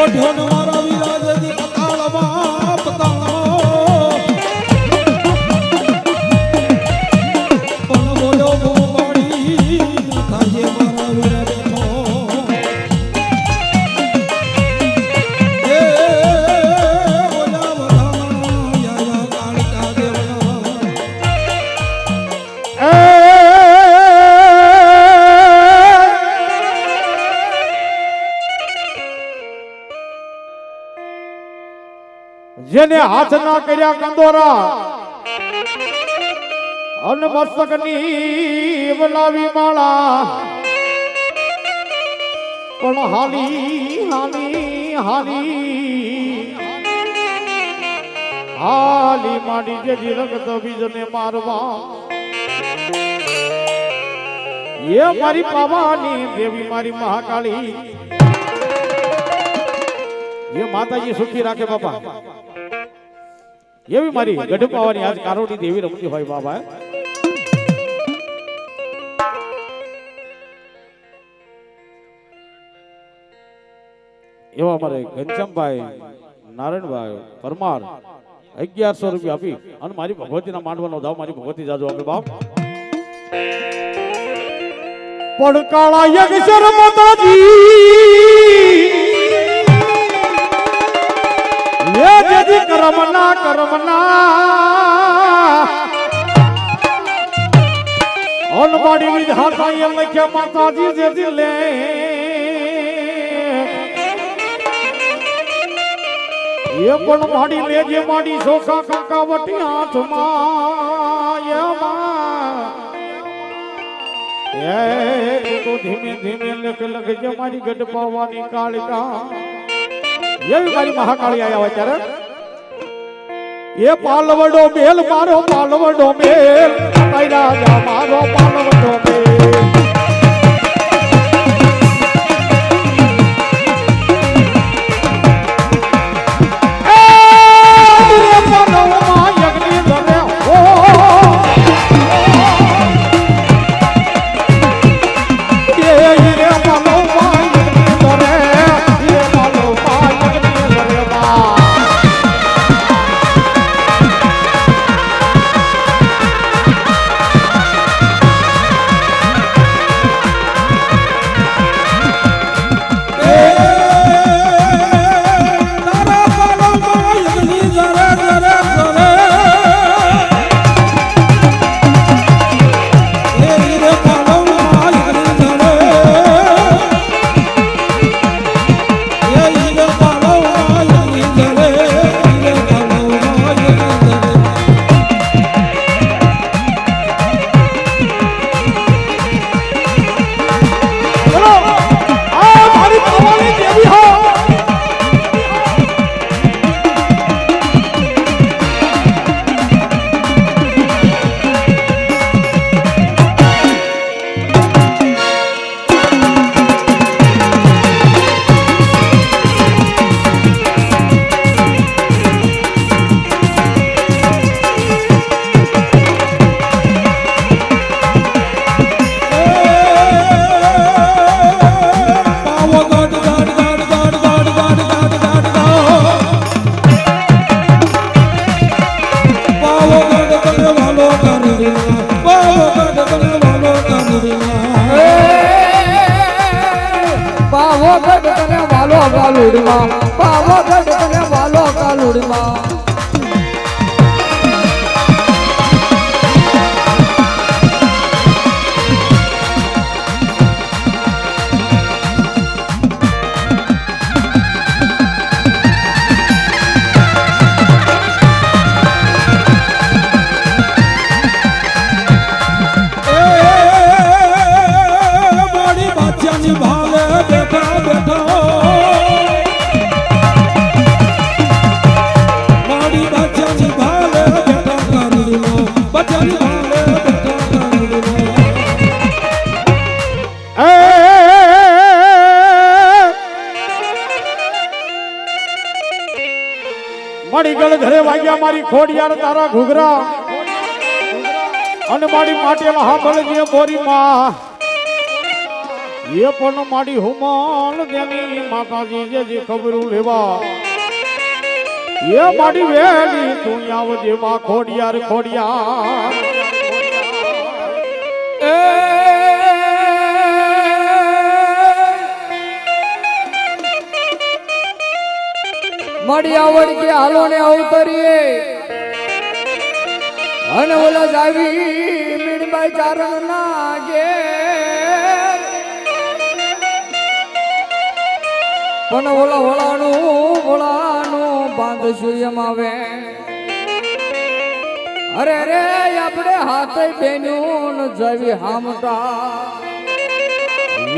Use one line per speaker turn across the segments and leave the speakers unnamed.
ઢોન મારા વિરાજે પતાળમાં પણ બોલો ગોવાળી થાજે મારા વિરાજે
જેને હાથ ના કર્યા કંદોરા અને મસ્તકની વલાવી માળા પણ હાલી હાલી હાલી હાલી માડી જે રગત બીજને મારવા એ મારી પાવાની દેવી મારી મહાકાળી એ માતાજી સુખી રાખે બાપા એવી મારી ગઢપાવાની આજ કારોડી દેવી રમતી હોય બાબા એવા મારે ઘનશ્યામભાઈ નારાયણભાઈ પરમાર 1100 રૂપિયા આપી અને મારી ભગવતીના માંડવાનો દાવ મારી ભગવતી જાજો આપે બાપ પડકાળા યજ્ઞ માતાજી જજી કરમના અનબાડી વિધાતા એ લખ્યા માતાજી જે દિલે એ પણ માડી લેજે માડી સોખા કંકાવટી હાથમાં એ તો ધીમે ધીમે લખજે મારી ગઢ પાવાની કાળિકા એવી મારી મહાકાળી આયા હોય ત્યારે એ પાલવડો મેલ મારો પાલવડો મેલ રાજા મારો પાલવડો મેલ
પાવાગઢ તને વાલો કાલુડમાં
મડીગળ ઘરે વાગ્યા મારી ખોડિયાર તારા ઘુઘરા અને મારી માટેલા હાંભળજે મોરી માં એ પણ મારી હુમાન દેની માતાજી જે ખબરું લેવા એ મારી વેલી તું આવજે માં ખોડિયાર ખોડિયાર
એ મળી આવડ કે હાલો ને અવતરીએ અને ઓલા જાવી મીણબાઈ ચારણ ના ગે પણ ઓલા વળાનું બાંધશું એમ આવે અરે રે આપણે હાથે બેન્યું જવી હામટા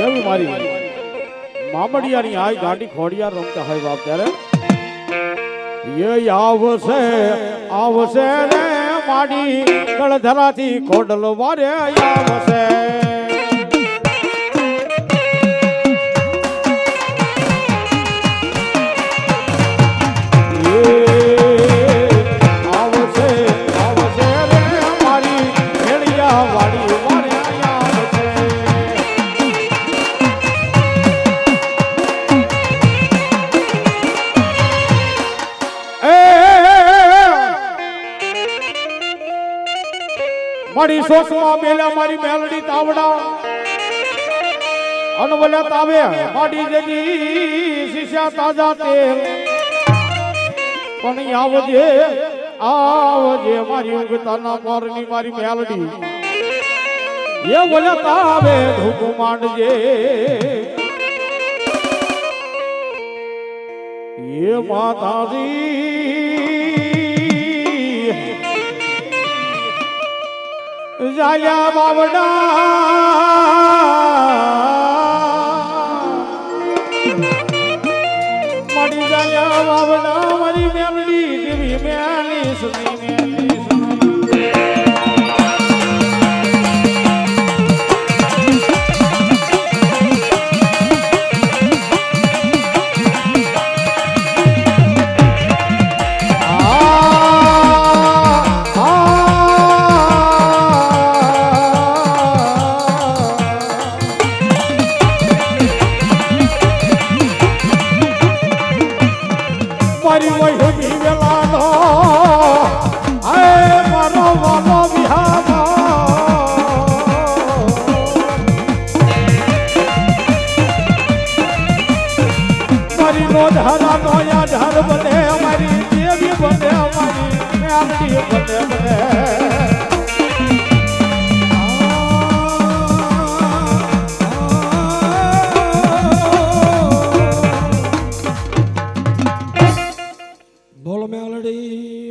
એવી મારી મામડિયાની આઈ ગાડી ખોડિયાર રમતા હોય બાપ ત્યારે એ આવશે આવશે રે માડી ગળધરાથી ખોડલ વારે આવશે મારી સોસમાં મેલા મારી મેલડી તાવડા અનવલે તાવે માડી જગી શીશા તાજા તેલ પણ આવજે આવજે મારી ઉગતાના પોરની મારી મેલડી એ બોલે તાવે ધૂપ માંડજે એ માતાજી જાલ્યા બાવડા મારી જાલ્યા બાવડા મારી મેલડી દેવી મેલી સુની મેલી મારી વહી વેલાનો આય મારો વાલો વિહાનો મારી નો ધારા નો યાર બને મારી દેવી બને મારી મેલડી બને બને
બોલ મેલડી